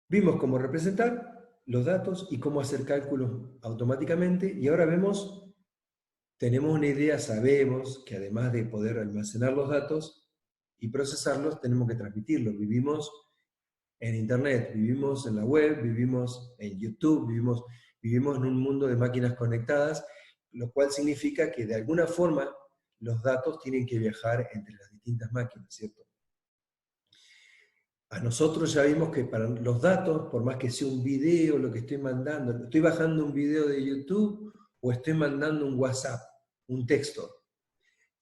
Vimos cómo representar los datos y cómo hacer cálculos automáticamente, y ahora tenemos una idea, sabemos que además de poder almacenar los datos y procesarlos, tenemos que transmitirlos. Vivimos en Internet, vivimos en la web, vivimos en YouTube, vivimos en un mundo de máquinas conectadas, lo cual significa que de alguna forma los datos tienen que viajar entre las distintas máquinas, ¿cierto? A nosotros ya vimos que para los datos, por más que sea un video, lo que estoy mandando, estoy bajando un video de YouTube o estoy mandando un WhatsApp, un texto,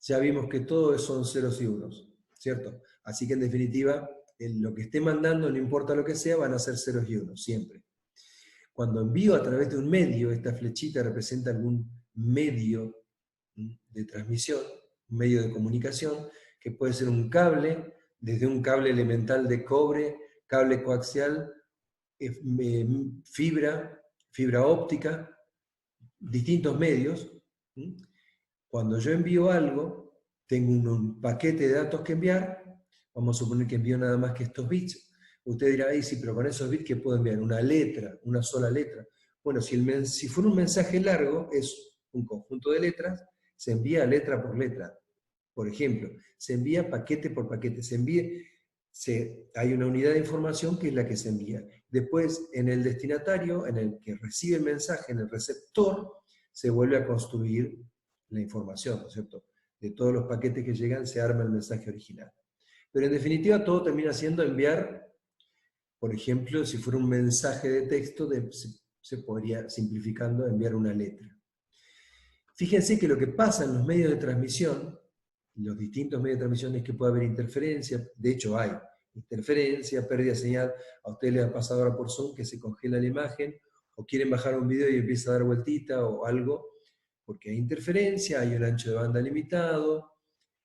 ya vimos que todo son ceros y unos, ¿cierto? Así que en definitiva, lo que esté mandando, no importa lo que sea, van a ser ceros y unos, siempre. Cuando envío a través de un medio, esta flechita representa algún medio de transmisión, un medio de comunicación, que puede ser un cable, desde un cable elemental de cobre, cable coaxial, fibra óptica, distintos medios. Cuando yo envío algo, tengo un paquete de datos que enviar, vamos a suponer que envío nada más que estos bits. Usted dirá, ahí sí, pero con esos bits, ¿qué puedo enviar? Una letra, una sola letra. Bueno, si fuera un mensaje largo, es un conjunto de letras, se envía letra por letra. Por ejemplo, se envía paquete por paquete, hay una unidad de información que es la que se envía. Después, en el destinatario, en el que recibe el mensaje, en el receptor, se vuelve a construir la información, ¿no es cierto? De todos los paquetes que llegan se arma el mensaje original. Pero en definitiva todo termina siendo enviar, por ejemplo, si fuera un mensaje de texto, se podría, simplificando, enviar una letra. Fíjense que lo que pasa en los medios de transmisión, los distintos medios de transmisión, es que puede haber interferencia, de hecho hay interferencia, pérdida de señal. A ustedes les ha pasado ahora por Zoom que se congela la imagen, o quieren bajar un video y empieza a dar vueltita o algo, porque hay interferencia, hay un ancho de banda limitado,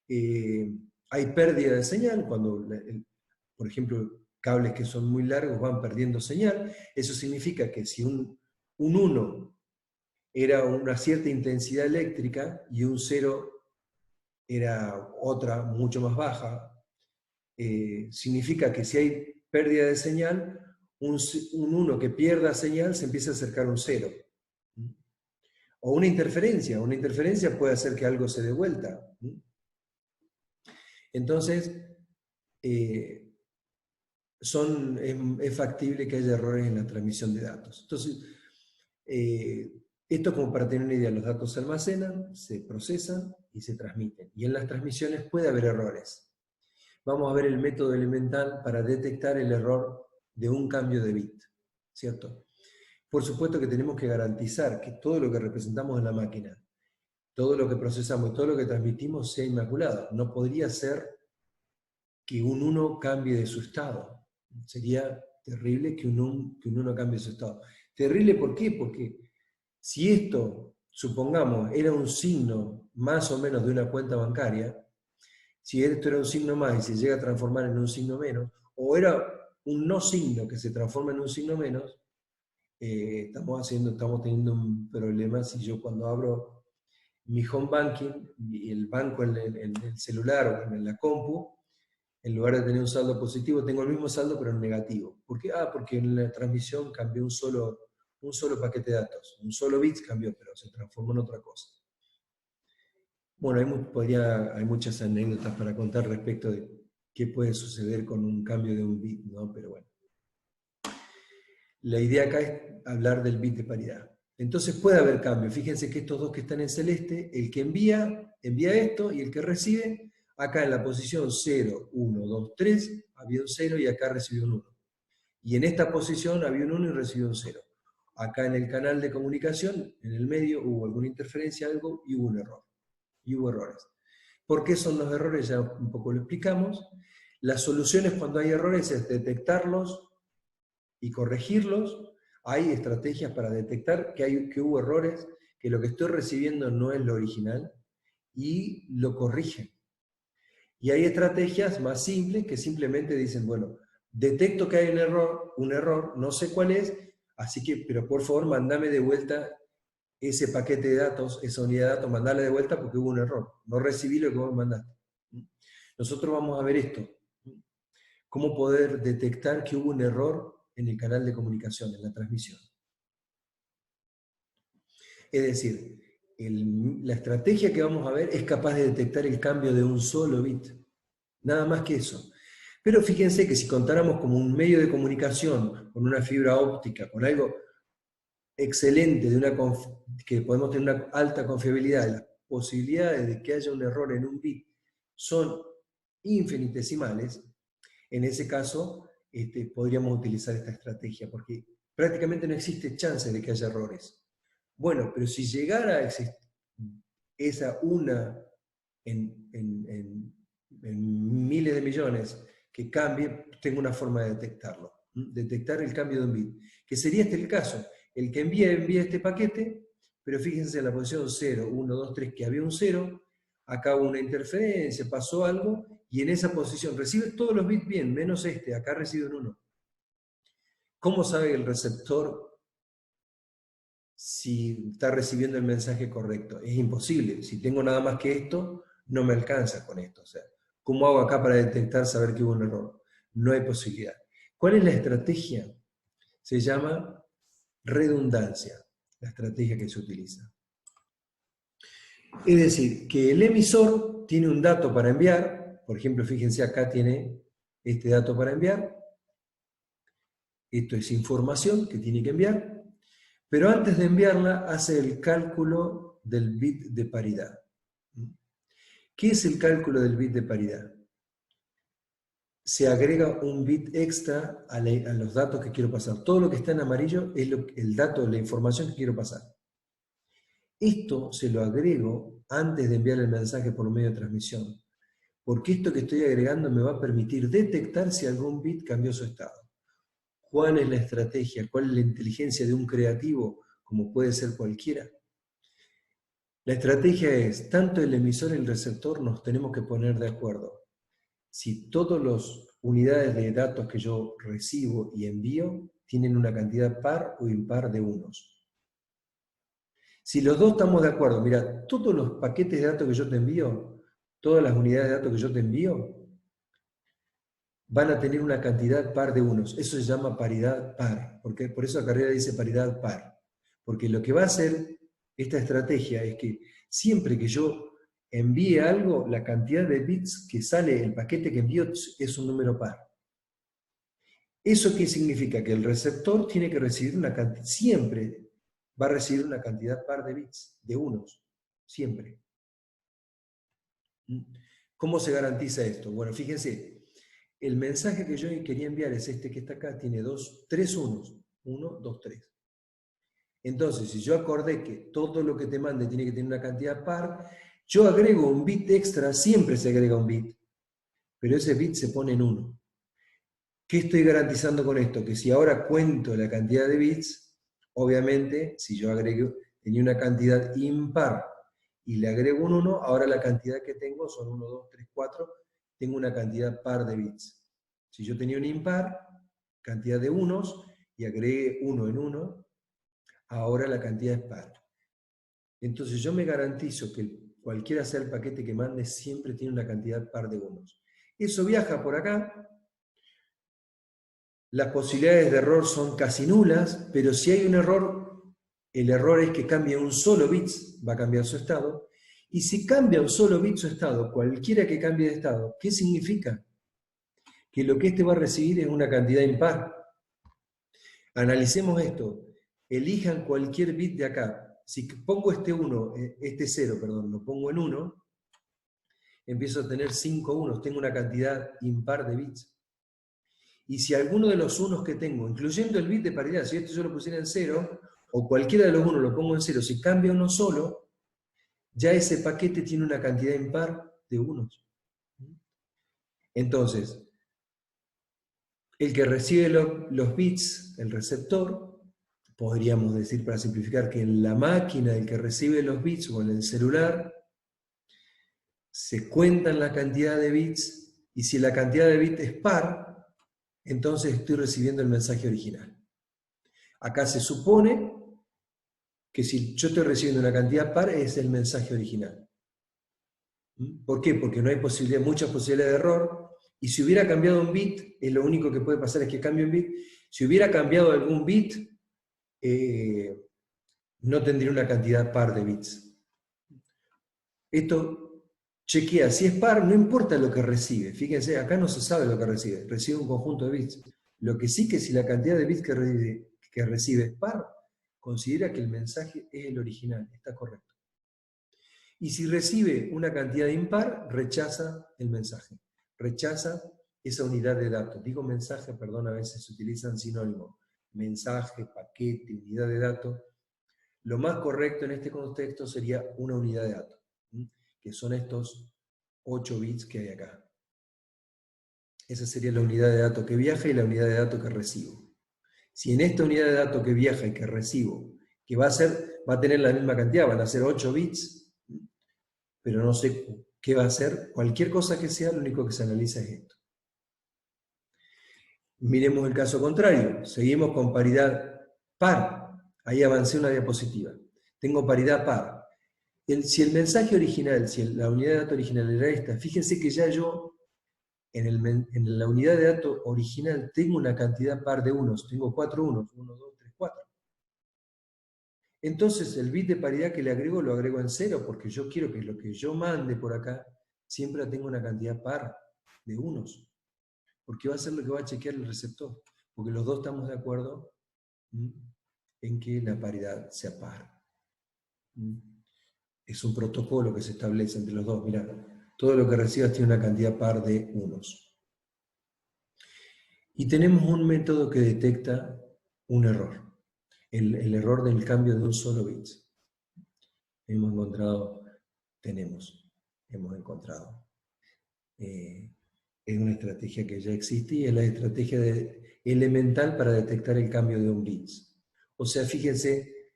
hay pérdida de señal, cuando, por ejemplo, cables que son muy largos van perdiendo señal. Eso significa que si un 1 era una cierta intensidad eléctrica y un 0 era otra mucho más baja, significa que si hay pérdida de señal, un 1 que pierda señal se empieza a acercar a un 0. O una interferencia puede hacer que algo se dé vuelta. Entonces, es factible que haya errores en la transmisión de datos. Entonces, esto como para tener una idea, los datos se almacenan, se procesan y se transmiten. Y en las transmisiones puede haber errores. Vamos a ver el método elemental para detectar el error de un cambio de bit, ¿cierto? Por supuesto que tenemos que garantizar que todo lo que representamos en la máquina, todo lo que procesamos y todo lo que transmitimos sea inmaculado. No podría ser que un 1 cambie de su estado. Sería terrible que un 1 cambie de su estado. Terrible, ¿por qué? Porque si esto, supongamos, era un signo más o menos de una cuenta bancaria, si esto era un signo más y se llega a transformar en un signo menos, o era un no signo que se transforma en un signo menos, estamos teniendo un problema. Si yo cuando abro mi home banking, el banco en el celular o en la compu, en lugar de tener un saldo positivo, tengo el mismo saldo pero en negativo. ¿Por qué? Porque en la transmisión cambió un solo paquete de datos, un solo bit cambió, pero se transformó en otra cosa. Bueno, hay muchas anécdotas para contar respecto de qué puede suceder con un cambio de un bit, ¿no? Pero bueno. La idea acá es hablar del bit de paridad. Entonces puede haber cambio. Fíjense que estos dos que están en celeste, el que envía esto, y el que recibe, acá en la posición 0, 1, 2, 3, había un 0 y acá recibió un 1. Y en esta posición había un 1 y recibió un 0. Acá en el canal de comunicación, en el medio, hubo alguna interferencia, algo, y hubo un error. Y hubo errores. ¿Por qué son los errores? Ya un poco lo explicamos. Las soluciones cuando hay errores es detectarlos y corregirlos. Hay estrategias para detectar que hubo errores, que lo que estoy recibiendo no es lo original, y lo corrigen. Y hay estrategias más simples que simplemente dicen, bueno, detecto que hay un error, no sé cuál es, así que, pero por favor, mándame de vuelta ese paquete de datos, esa unidad de datos, mandale de vuelta porque hubo un error. No recibí lo que vos me mandaste. Nosotros vamos a ver esto. Cómo poder detectar que hubo un error en el canal de comunicación, en la transmisión. Es decir, la estrategia que vamos a ver es capaz de detectar el cambio de un solo bit. Nada más que eso. Pero fíjense que si contáramos como un medio de comunicación, con una fibra óptica, con algo excelente, que podemos tener una alta confiabilidad, las posibilidades de que haya un error en un bit son infinitesimales, en ese caso podríamos utilizar esta estrategia, porque prácticamente no existe chance de que haya errores. Bueno, pero si llegara a existir esa una en miles de millones que cambie, tengo una forma de detectarlo, detectar el cambio de un bit, que sería el caso. El que envía este paquete, pero fíjense en la posición 0, 1, 2, 3, que había un 0, acá hubo una interferencia, pasó algo, y en esa posición recibe todos los bits bien, menos acá recibe un 1. ¿Cómo sabe el receptor si está recibiendo el mensaje correcto? Es imposible. Si tengo nada más que esto, no me alcanza con esto. O sea, ¿cómo hago acá para detectar, saber que hubo un error? No hay posibilidad. ¿Cuál es la estrategia? Se llama redundancia, la estrategia que se utiliza. Es decir, que el emisor tiene un dato para enviar, por ejemplo, fíjense acá tiene este dato para enviar, esto es información que tiene que enviar, pero antes de enviarla hace el cálculo del bit de paridad. ¿Qué es el cálculo del bit de paridad? Se agrega un bit extra a los datos que quiero pasar. Todo lo que está en amarillo es el dato, la información que quiero pasar. Esto se lo agrego antes de enviar el mensaje por medio de transmisión, porque esto que estoy agregando me va a permitir detectar si algún bit cambió su estado. ¿Cuál es la estrategia? ¿Cuál es la inteligencia de un creativo, como puede ser cualquiera? La estrategia es, tanto el emisor y el receptor nos tenemos que poner de acuerdo. Si todas las unidades de datos que yo recibo y envío tienen una cantidad par o impar de unos. Si los dos estamos de acuerdo, mira, todos los paquetes de datos que yo te envío, todas las unidades de datos que yo te envío, van a tener una cantidad par de unos. Eso se llama paridad par, porque por eso la carrera dice paridad par. Porque lo que va a hacer esta estrategia es que siempre que yo envíe algo, la cantidad de bits que sale, el paquete que envío, es un número par. ¿Eso qué significa? Que el receptor tiene que recibir una cantidad, siempre va a recibir una cantidad par de bits, de unos, siempre. ¿Cómo se garantiza esto? Bueno, fíjense, el mensaje que yo quería enviar es este que está acá, tiene tres unos, 1, 2, 3. Entonces, si yo acordé que todo lo que te mande tiene que tener una cantidad par, yo agrego un bit extra, siempre se agrega un bit, pero ese bit se pone en 1. ¿Qué estoy garantizando con esto? Que si ahora cuento la cantidad de bits, obviamente, si yo tenía una cantidad impar y le agrego un 1, ahora la cantidad que tengo son 1, 2, 3, 4, tengo una cantidad par de bits. Si yo tenía un impar, cantidad de unos, y agregué 1 en 1, ahora la cantidad es par. Entonces yo me garantizo que cualquiera sea el paquete que mande, siempre tiene una cantidad par de unos. Eso viaja por acá. Las posibilidades de error son casi nulas, pero si hay un error, el error es que cambia un solo bit, va a cambiar su estado. Y si cambia un solo bit su estado, cualquiera que cambie de estado, ¿qué significa? Que lo que este va a recibir es una cantidad impar. Analicemos esto. Elijan cualquier bit de acá. Si pongo este 0, lo pongo en 1, empiezo a tener 5 unos, tengo una cantidad impar de bits. Y si alguno de los unos que tengo, incluyendo el bit de paridad, si esto yo lo pusiera en 0, o cualquiera de los unos lo pongo en 0, si cambia uno solo, ya ese paquete tiene una cantidad impar de unos. Entonces, el que recibe los bits, el receptor, podríamos decir para simplificar que en la máquina del que recibe los bits o en el celular, se cuentan la cantidad de bits, y si la cantidad de bits es par, entonces estoy recibiendo el mensaje original. Acá se supone que si yo estoy recibiendo una cantidad par, es el mensaje original. ¿Por qué? Porque no hay muchas posibilidades de error, y si hubiera cambiado un bit, lo único que puede pasar es que cambie un bit, Si hubiera cambiado algún bit, no tendría una cantidad par de bits. Esto chequea, si es par, no importa lo que recibe. Fíjense, acá no se sabe lo que recibe un conjunto de bits. Lo que sí, que si la cantidad de bits que recibe es par, considera que el mensaje es el original, está correcto. Y si recibe una cantidad impar, rechaza el mensaje, rechaza esa unidad de datos. Digo mensaje, perdón, a veces se utilizan sinónimos. Mensaje, paquete, unidad de datos. Lo más correcto en este contexto sería una unidad de datos, que son estos 8 bits que hay acá. Esa sería la unidad de datos que viaja y la unidad de datos que recibo. Si en esta unidad de datos que viaja y que recibo, que va a tener la misma cantidad, van a ser 8 bits, pero no sé qué va a ser, cualquier cosa que sea, lo único que se analiza es esto. Miremos el caso contrario, seguimos con paridad par, ahí avancé una diapositiva, tengo paridad par. Si el mensaje original, si la unidad de datos original era esta, fíjense que ya yo en la unidad de datos original tengo una cantidad par de unos, tengo 4 unos, 1, 2, 3, 4. Entonces el bit de paridad que le agrego lo agrego en 0, porque yo quiero que lo que yo mande por acá siempre tenga una cantidad par de unos, porque va a ser lo que va a chequear el receptor, porque los dos estamos de acuerdo en que la paridad sea par. Es un protocolo que se establece entre los dos. Mirá, todo lo que recibas tiene una cantidad par de unos. Y tenemos un método que detecta un error, el error del cambio de un solo bit. Hemos encontrado. Es una estrategia que ya existe y es la estrategia elemental para detectar el cambio de un bit. O sea, fíjense,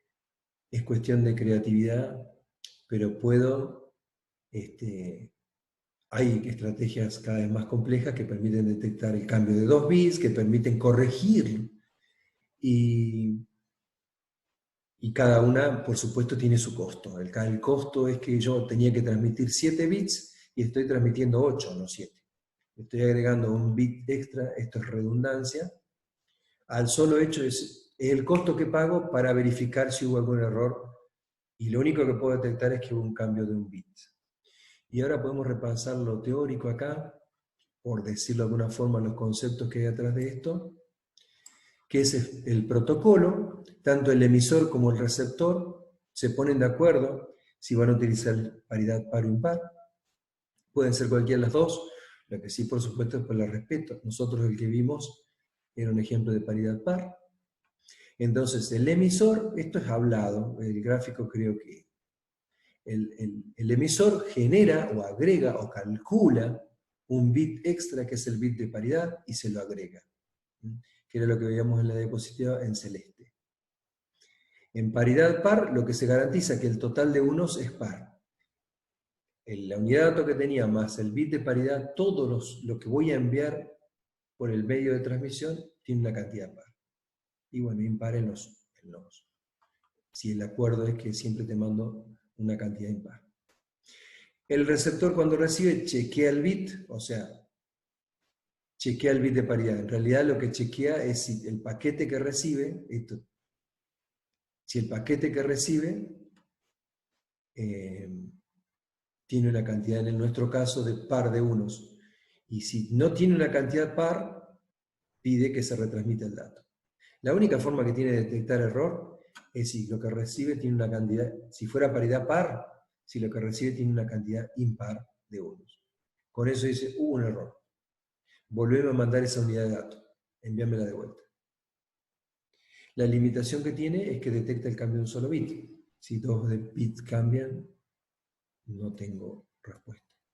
es cuestión de creatividad, pero hay estrategias cada vez más complejas que permiten detectar el cambio de 2 bits, que permiten corregir, y cada una, por supuesto, tiene su costo. El costo es que yo tenía que transmitir 7 bits y estoy transmitiendo 8, no 7. Estoy agregando un bit extra, esto es redundancia, al solo hecho es el costo que pago para verificar si hubo algún error, y lo único que puedo detectar es que hubo un cambio de un bit. Y ahora podemos repasar lo teórico acá, por decirlo de alguna forma, los conceptos que hay atrás de esto, que es el protocolo. Tanto el emisor como el receptor se ponen de acuerdo si van a utilizar paridad par o impar. Pueden ser cualquiera de las dos, lo que sí, por supuesto, es por el respeto. Nosotros el que vimos era un ejemplo de paridad par. Entonces, el emisor, esto es hablado, el gráfico creo que el emisor genera o agrega o calcula un bit extra, que es el bit de paridad, y se lo agrega, que era lo que veíamos en la diapositiva en celeste. En paridad par, lo que se garantiza es que el total de unos es par. La unidad de datos que tenía más el bit de paridad, todo lo que voy a enviar por el medio de transmisión tiene una cantidad par. Y bueno, impar en los. Si el acuerdo es que siempre te mando una cantidad impar. El receptor, cuando recibe, chequea el bit, o sea, chequea el bit de paridad. En realidad lo que chequea es si el paquete que recibe, si el paquete que recibe tiene una cantidad, en nuestro caso, de par de unos. Y si no tiene una cantidad par, pide que se retransmita el dato. La única forma que tiene de detectar error es si lo que recibe tiene una cantidad, si fuera paridad par, si lo que recibe tiene una cantidad impar de unos. Con eso dice, hubo un error. Volveme a mandar esa unidad de datos, envíamela de vuelta. La limitación que tiene es que detecta el cambio de un solo bit. Si 2 bits cambian, no tengo respuesta.